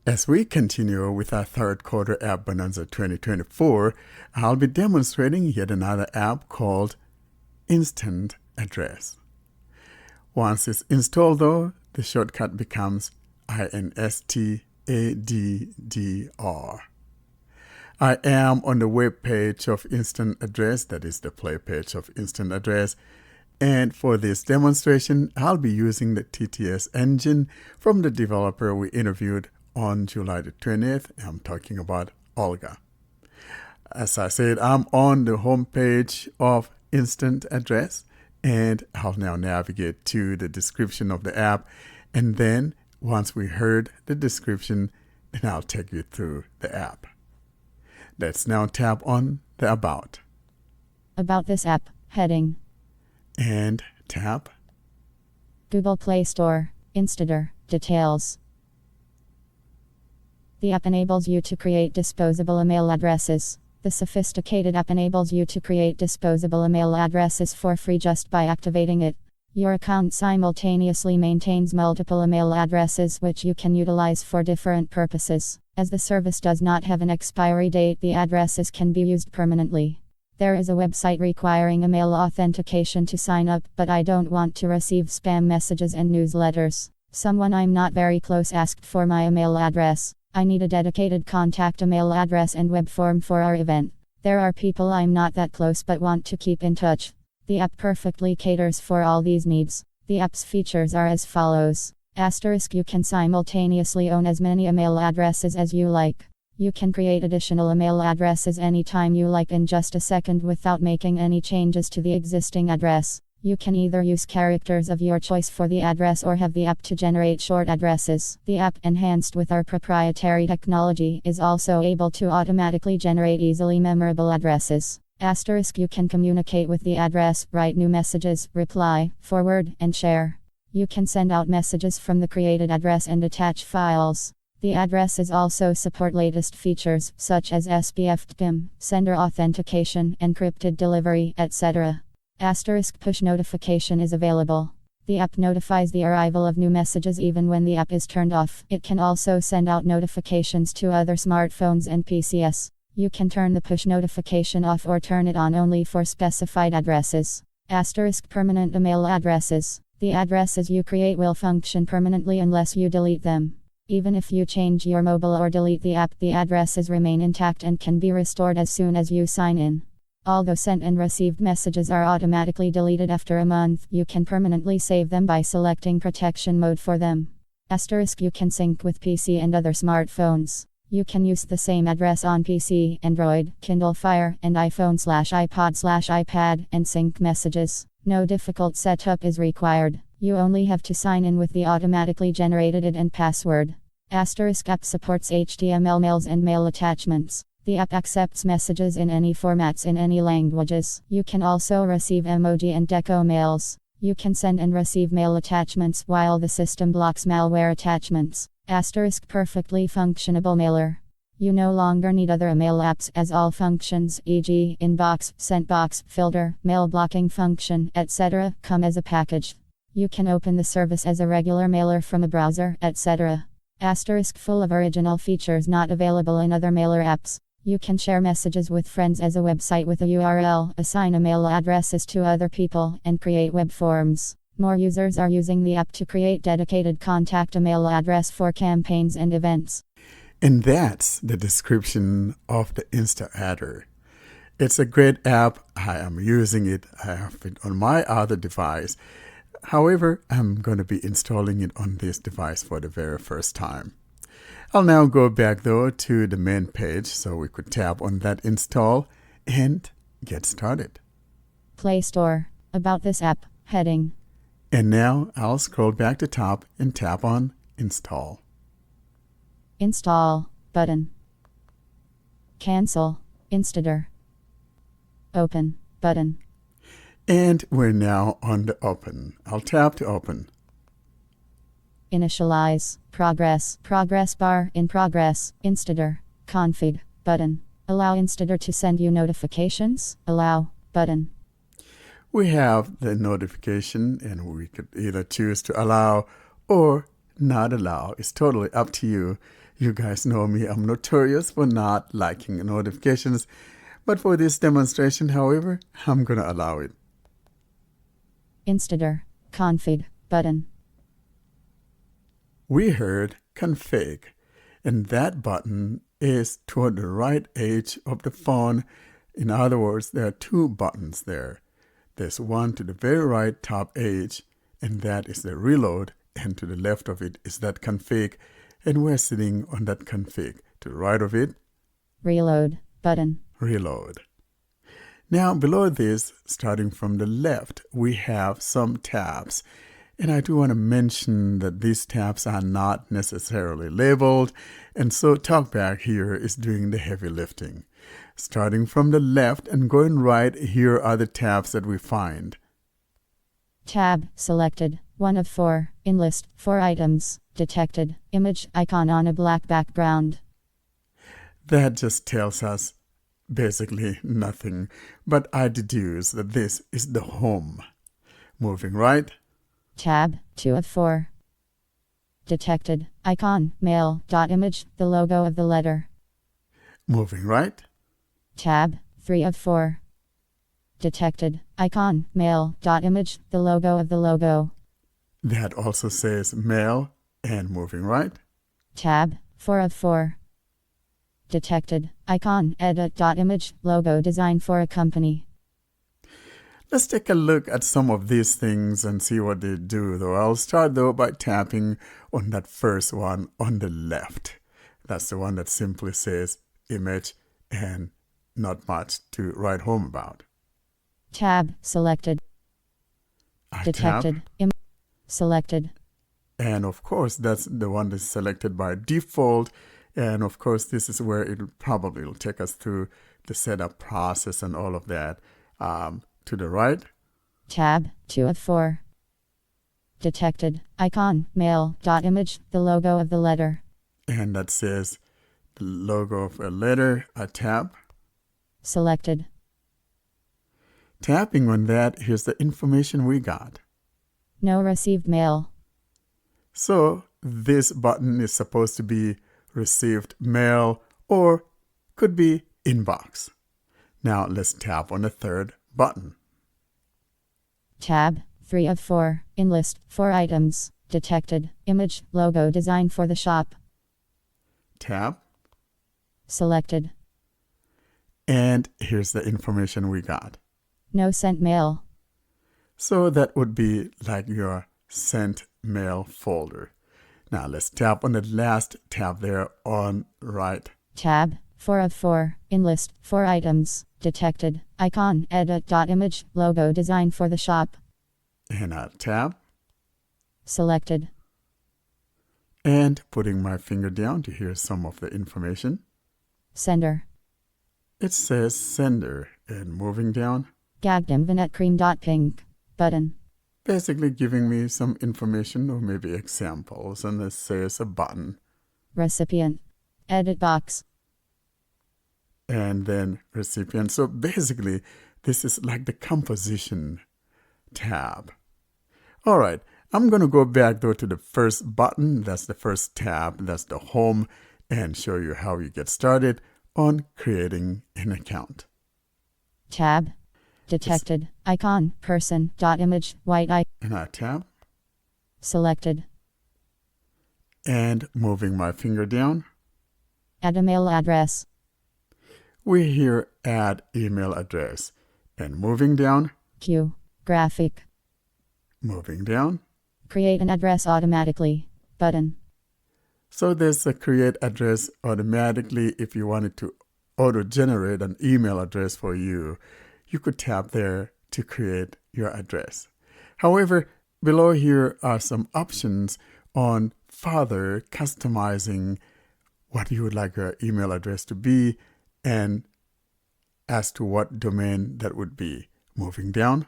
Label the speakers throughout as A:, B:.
A: As we continue with our third quarter App Bonanza 2024, I'll be demonstrating yet another app called InstAddr. Once it's installed though, the shortcut becomes InstAddr. I am on the web page of InstAddr, that is the play page of InstAddr, and for this demonstration, I'll be using the TTS engine from the developer we interviewed on July the 20th. I'm talking about Olga. As I said, I'm on the home page of InstAddr, and I'll now navigate to the description of the app, and then once we heard the description, then I'll take you through the app. Let's now tap on the About.
B: About this app heading.
A: And tap
B: Google Play Store, InstAddr, details. The app enables you to create disposable email addresses. The sophisticated app enables you to create disposable email addresses for free just by activating it. Your account simultaneously maintains multiple email addresses which you can utilize for different purposes. As the service does not have an expiry date, the addresses can be used permanently. There is a website requiring email authentication to sign up, but I don't want to receive spam messages and newsletters. Someone I'm not very close asked for my email address. I need a dedicated contact email address and web form for our event. There are people I'm not that close but want to keep in touch. The app perfectly caters for all these needs. The app's features are as follows. Asterisk, you can simultaneously own as many email addresses as you like. You can create additional email addresses anytime you like in just a second without making any changes to the existing address. You can either use characters of your choice for the address or have the app to generate short addresses. The app, enhanced with our proprietary technology, is also able to automatically generate easily memorable addresses. Asterisk, you can communicate with the address, write new messages, reply, forward, and share. You can send out messages from the created address and attach files. The addresses also support latest features such as SPF/PIM, sender authentication, encrypted delivery, etc. Asterisk, push notification is available. The app notifies the arrival of new messages even when the app is turned off. It can also send out notifications to other smartphones and PCs. You can turn the push notification off or turn it on only for specified addresses. Asterisk, permanent email addresses. The addresses you create will function permanently unless you delete them. Even if you change your mobile or delete the app, the addresses remain intact and can be restored as soon as you sign in. Although sent and received messages are automatically deleted after a month, you can permanently save them by selecting protection mode for them. Asterisk, you can sync with PC and other smartphones. You can use the same address on PC, Android, Kindle Fire, and iPhone/iPod/iPad and sync messages. No difficult setup is required. You only have to sign in with the automatically generated ID and password. Asterisk, app supports HTML mails and mail attachments. The app accepts messages in any formats in any languages. You can also receive emoji and deco mails. You can send and receive mail attachments while the system blocks malware attachments. Asterisk, perfectly functionable mailer. You no longer need other email apps as all functions, e.g., inbox, sentbox, filter, mail blocking function, etc., come as a package. You can open the service as a regular mailer from a browser, etc. Asterisk, full of original features not available in other mailer apps. You can share messages with friends as a website with a URL, assign email addresses to other people, and create web forms. More users are using the app to create dedicated contact email address for campaigns and events.
A: And that's the description of the InstAddr. It's a great app. I am using it. I have it on my other device. However, I'm going to be installing it on this device for the very first time. I'll now go back though to the main page so we could tap on that install and get started.
B: Play Store. About this app heading.
A: And now I'll scroll back to top and tap on Install.
B: Install button. Cancel InstAddr. Open button.
A: And we're now on the Open. I'll tap to open.
B: Initialize progress bar in progress InstAddr config button. Allow InstAddr to send you notifications. Allow button.
A: We have the notification and we could either choose to allow or not allow. It's totally up to you You guys know me, I'm notorious for not liking notifications, but for this demonstration, however, I'm going to allow it.
B: InstAddr config button.
A: We heard config, and that button is toward the right edge of the phone. In other words, there are two buttons there. There's one to the very right top edge, and that is the reload, and to the left of it is that config, and we're sitting on that config. To the right of it,
B: Reload button.
A: reload. Now below this, starting from the left, we have some tabs. And I do want to mention that these tabs are not necessarily labeled, and so TalkBack here is doing the heavy lifting. Starting from the left and going right, here are the tabs that we find.
B: Tab selected. 1 of 4. In list. 4 items. Detected. Image icon on a black background.
A: That just tells us basically nothing, but I deduce that this is the home. Moving right.
B: Tab 2 of 4. Detected. Icon. Mail. Image. The logo of the letter.
A: Moving right.
B: Tab 3 of 4. Detected. Icon. Mail. Image. The logo of the logo.
A: That also says mail, and moving right.
B: Tab 4 of 4. Detected. Icon. Edit. Image. Logo design for a company.
A: Let's take a look at some of these things and see what they do, though. I'll start, though, by tapping on that first one on the left. That's the one that simply says image and not much to write home about.
B: Tab selected.
A: I
B: Detected.
A: tap,
B: Selected.
A: and of course, that's the one that's selected by default. And of course, this is where it probably will take us through the setup process and all of that. To the right.
B: Tab 2 of 4. Detected. Icon. Mail. Image. The logo of the letter.
A: And that says the logo of a letter. I tap.
B: Selected.
A: Tapping on that, here's the information we got.
B: No received mail.
A: So this button is supposed to be received mail or could be inbox. Now let's tap on the third button.
B: Tab 3 of 4. In list. 4 items. Detected. Image. Logo design for the shop.
A: Tap.
B: Selected.
A: And here's the information we got.
B: No sent mail.
A: So that would be like your sent mail folder. Now let's tap on the last tab there on right.
B: Tab 4 of 4. In list. 4 items. Detected. Icon. Edit. Image. Logo design for the shop.
A: And I tap.
B: Selected.
A: And putting my finger down to hear some of the information.
B: Sender.
A: It says sender, and moving down.
B: Gagdem Vinet Cream. Pink. Button.
A: Basically giving me some information or maybe examples, and it says a button.
B: Recipient. Edit box.
A: And then recipient. So basically, this is like the composition tab. All right, I'm going to go back though to the first button. That's the first tab. That's the home, and show you how you get started on creating an account.
B: Tab. Detected. Icon. Person. Image. White eye.
A: And I tap,
B: Selected.
A: and moving my finger down,
B: Add a mail address.
A: we hear add email address. And moving down,
B: Q. Graphic.
A: moving down.
B: Create an address automatically. Button.
A: So there's a create address automatically. If you wanted to auto-generate an email address for you, you could tap there to create your address. However, below here are some options on further customizing what you would like your email address to be and as to what domain that would be. Moving down,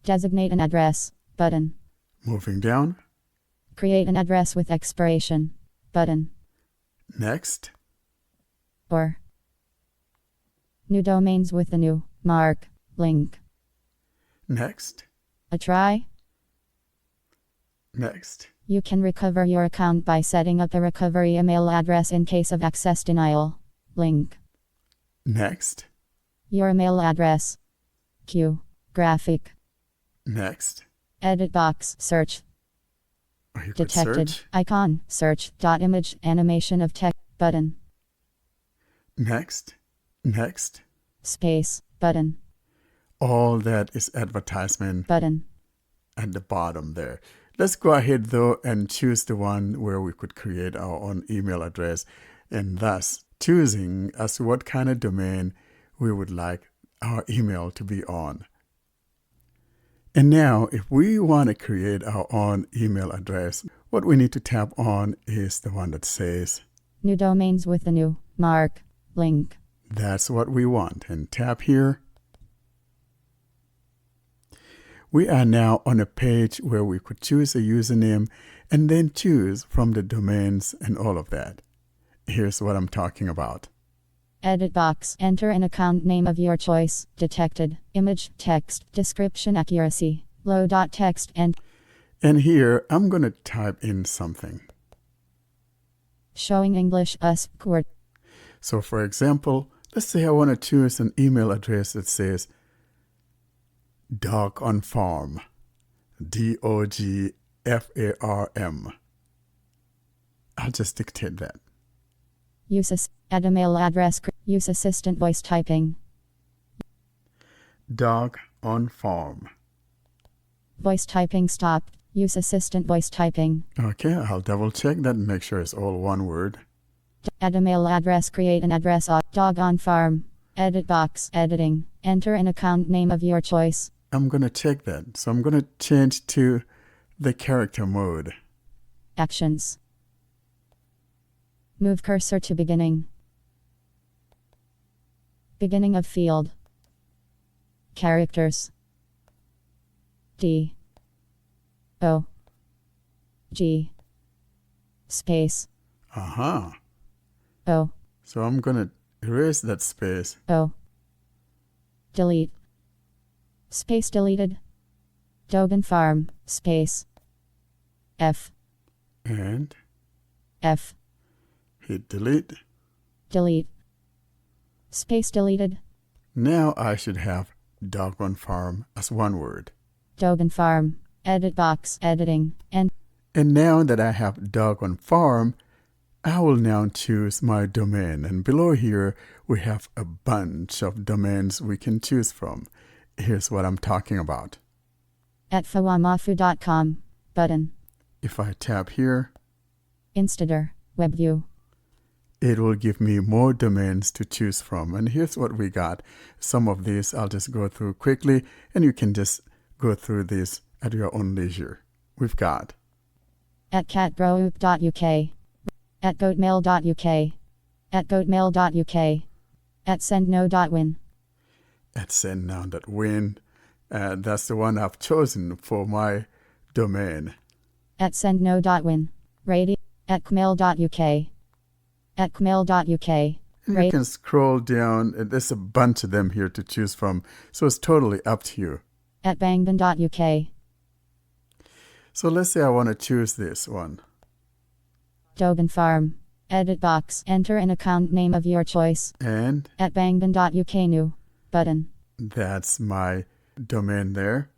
B: Designate an address. Button.
A: moving down,
B: Create an address with expiration. Button.
A: next,
B: Or. New domains with the new mark. Link.
A: next,
B: A try.
A: next.
B: You can recover your account by setting up a recovery email address in case of access denial. Link.
A: Next.
B: Your email address. Q. Graphic.
A: Next.
B: Edit box. Search.
A: Or you could
B: Detected.
A: search.
B: Icon. Search. Image. Animation of text. Button.
A: Next. Next.
B: Space. Button.
A: All that is advertisement
B: Button.
A: at the bottom there. Let's go ahead though and choose the one where we could create our own email address, and thus choosing as to what kind of domain we would like our email to be on. And now if we want to create our own email address, what we need to tap on is the one that says
B: New domains with the new mark. Link.
A: that's what we want, and tap here. We are now on a page where we could choose a username and then choose from the domains and all of that. Here's what I'm talking about.
B: Edit box. Enter an account name of your choice. Detected. Image. Text. Description accuracy. Low.text and
A: And here I'm going to type in something.
B: showing English us word.
A: So for example, let's say I want to choose an email address that says Dog on Farm. DOGFARM. I'll just dictate that.
B: Add email address. Use assistant voice typing.
A: Dog on Farm.
B: Voice typing stopped. Use assistant voice typing.
A: Okay, I'll double check that and make sure it's all one word.
B: Add email address. Create an address. Dog on farm. Edit box. Editing. Enter an account name of your choice.
A: I'm going to check that. So I'm going to change to the character mode.
B: Actions. Move cursor to beginning. Beginning of field. Characters. D. O. G. Space.
A: Uh-huh.
B: O.
A: So I'm going to erase that space.
B: O. Delete. Space deleted. Dogan Farm. Space. F.
A: And
B: F.
A: hit delete.
B: Delete. Space deleted.
A: Now I should have Dog on Farm as one word.
B: Dogan Farm. Edit box. Editing. And
A: now that I have Dog on Farm, I will now choose my domain. And below here, we have a bunch of domains we can choose from. Here's what I'm talking about.
B: at fawamafu.com. Button.
A: If I tap here,
B: InstAddr. WebView.
A: it will give me more domains to choose from. And here's what we got. Some of these I'll just go through quickly, and you can just go through this at your own leisure. We've got
B: at catbroop.uk. at goatmail.uk. at goatmail.uk. at sendno.win.
A: at sendnow.win. That's the one I've chosen for my domain.
B: at sendno.win. Radio. at kmail.uk. at kmail.uk.
A: And you can scroll down. There's a bunch of them here to choose from, so it's totally up to you.
B: at bangban.uk.
A: So let's say I want to choose this one.
B: Dogan Farm. Edit box. Enter an account name of your choice.
A: And
B: at bangban.uk new. Button.
A: that's my domain there.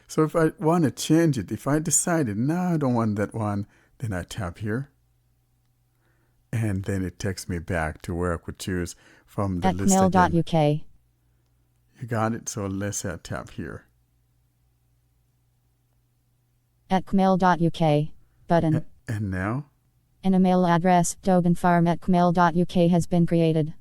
A: So if I want to change it, if I decided, no, I don't want that one, then I tap here. And then it takes me back to where I could choose from the
B: at
A: list again.
B: kmail.uk.
A: You got it? So let's say I tap here.
B: at kmail.uk. Button.
A: And now,
B: An email address, doganfarm at kmail.uk has been created.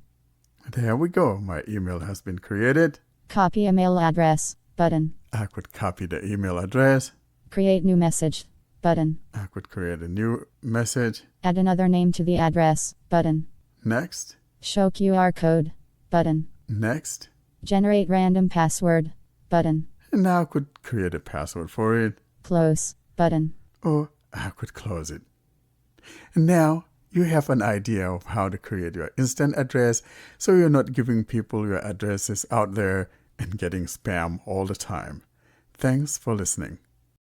A: there we go. My email has been created.
B: Copy email address. Button.
A: I could copy the email address.
B: Create new message. Button.
A: I could create a new message.
B: Add another name to the address. Button.
A: Next.
B: Show QR code. Button.
A: Next.
B: Generate random password. Button.
A: And now I could create a password for it.
B: Close. Button.
A: Or I could close it. And now you have an idea of how to create your instant address, so you're not giving people your addresses out there and getting spam all the time. Thanks for listening.